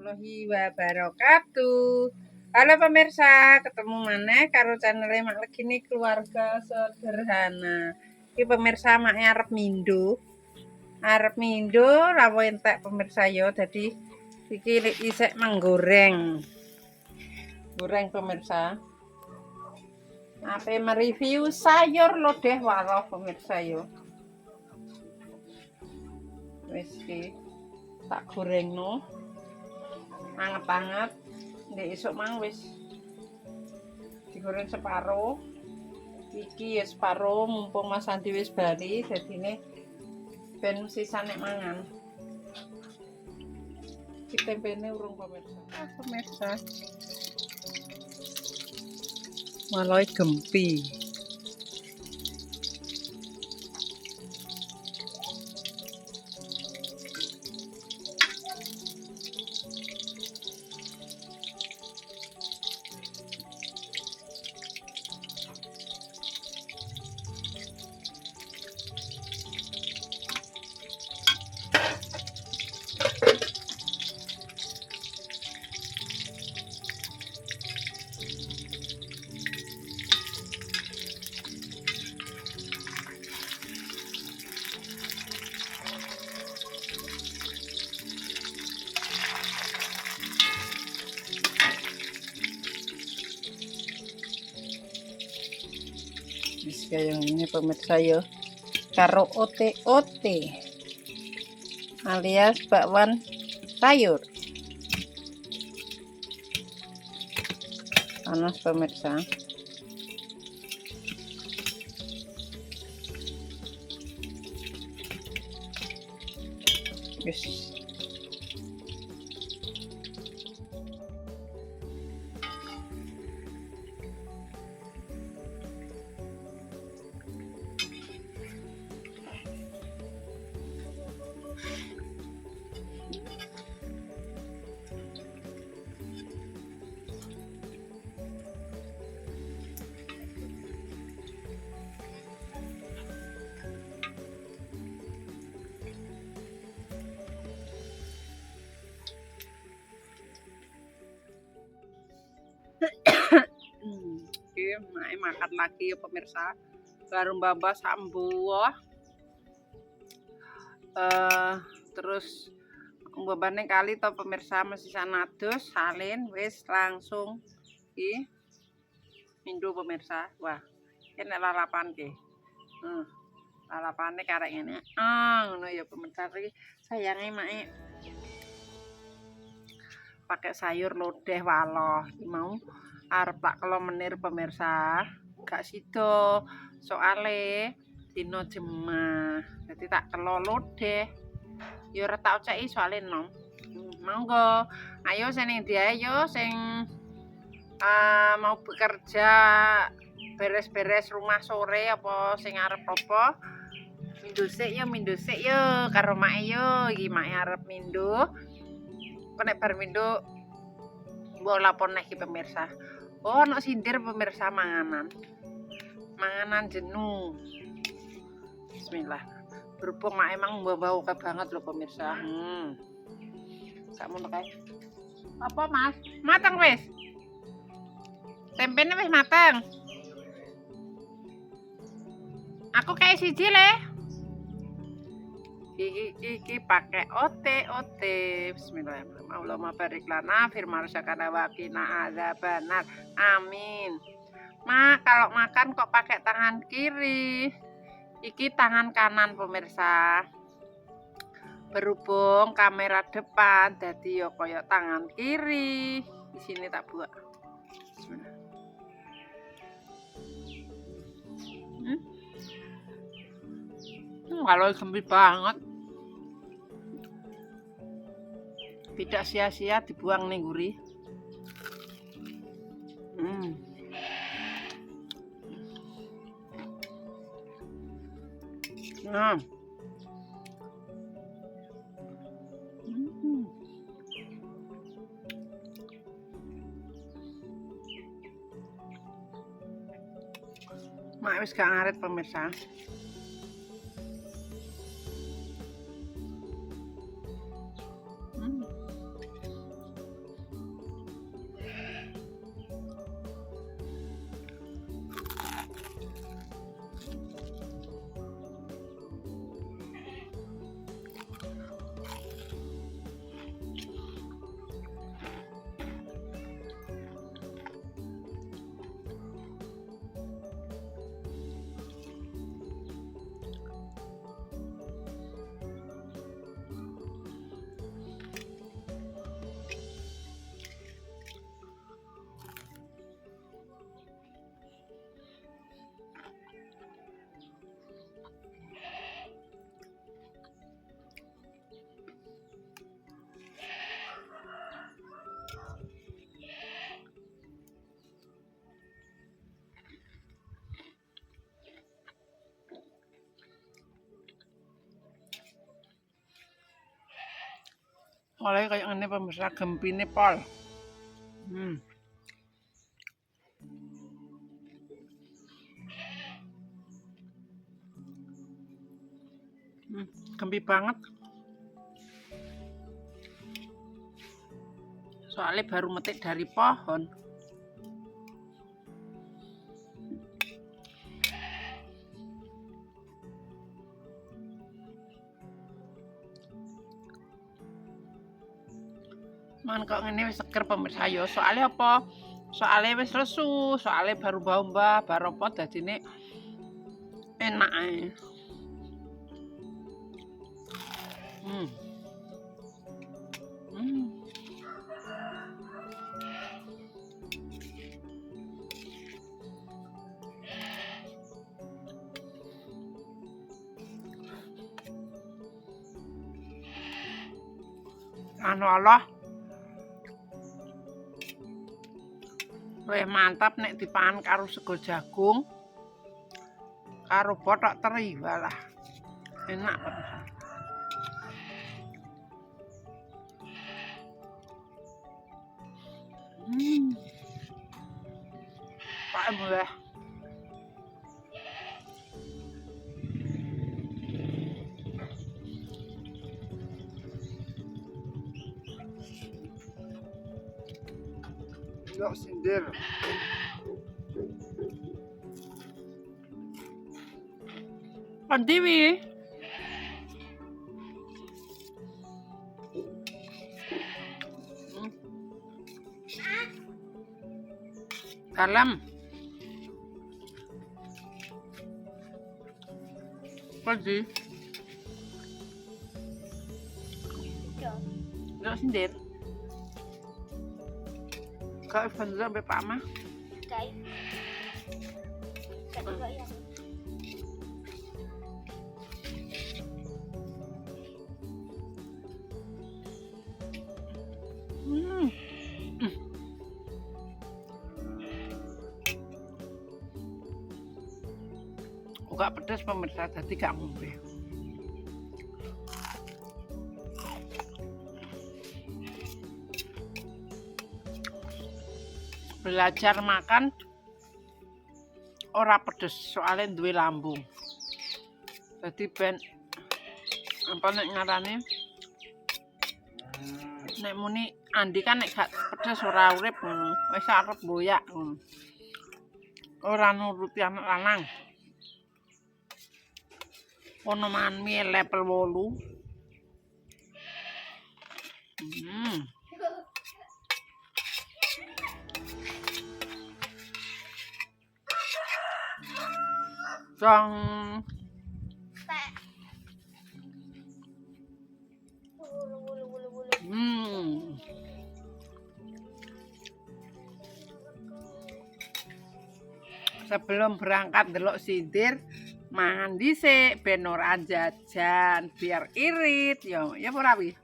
warahmatullahi wabarakatuh. Halo pemirsa, ketemu mana karo channel Mak Legini Keluarga Sederhana. Iki pemirsa mak arep mindo rawo entek pemirsa yo. Dadi iki isek menggoreng. Goreng pemirsa. Ape mereview sayur lodeh waroh pemirsa yo. Wis iki tak gorengno. Anget-anget. Ndek esuk mang wis digoreng separo. Iki ya separo mumpung Mas Andi wis bali dadine ben sisane mangan. Iki tempene urung pemirsa. Pemirsa. Malah gempi. Wis kayak ini pemirsa yo. Karo ote-ote alias bakwan sayur. Panas pemirsa. Yes. Oke, makan lagi ya pemirsa. Baru mbak sambuah. Terus mbabane kali to pemirsa masih sanados salin wis langsung iki mindo pemirsa. Wah, enak lalapan ki. Lalapane karek ngene. Ngono ya pemirsa iki sayange make pakai sayur lodeh waloh. Iki mau arep tak kelo menir pemirsa. Gak sido soale dino jemah. Jadi tak kelo lodeh. Ya ora tak oceki soalé nom. Monggo. Ayo sing ndi ayo sing mau bekerja beres-beres rumah sore apa sing arep apa mindo sik yo karo mak yo. Iki mak arep mindo. Kok nek bar mindo mbok lapor nek iki pemirsa. Oh, ono sindir pemirsa manganan jenuh. Bismillah. Berhubung mak emang bau banget loh pemirsa. Sakmono kae. Apa Mas? Mateng wis. Tempene wis mateng. Aku kayak siji le. Iki pakai ote. Bismillahirrahmanirrahim. Allahumma barik lana firman sakana wa qina adzabannar. Amin. Mak, kalau makan kok pakai tangan kiri. Iki tangan kanan pemirsa. Berhubung kamera depan jadi yo koyo tangan kiri. Di sini tak buat. Bismillah. Kalau gempi banget. Tidak sia-sia dibuang nih gurih. Mak wis gak ngaret pemirsa. Oleh kayak ngene pemirsa gempine pol. Gempi banget. Soalnya baru metik dari pohon. Man kok ngene wis seger pemirsa yo. Soalnya apa? Soalnya wis lesu, soalnya baru bau mbah, baru apa dadine enak ae. Anu Allah. Weh mantap nek dipangan karo sego jagung. Karo botok teri walah. Enak banget. Pak boleh. Nggak sindir. Pantiwi. Dalam. Pagi. Nggak sindir. Kak Ivan sampai Pak Mah. Kak juga ya. Gak pedes pemirsa, jadi gak ngombe. Belajar makan ora pedes soalnya duwe lambung. Jadi ben apa nek ngarane nek muni Andi kan nek gak pedes ora urip ngono. Wis arep boyak ngono. Ora nuruti anak lanang. Ono man mie level 8. Sang Sebelum berangkat delok sindir mangan dhisik ben ora jajan biar irit ya ora wi.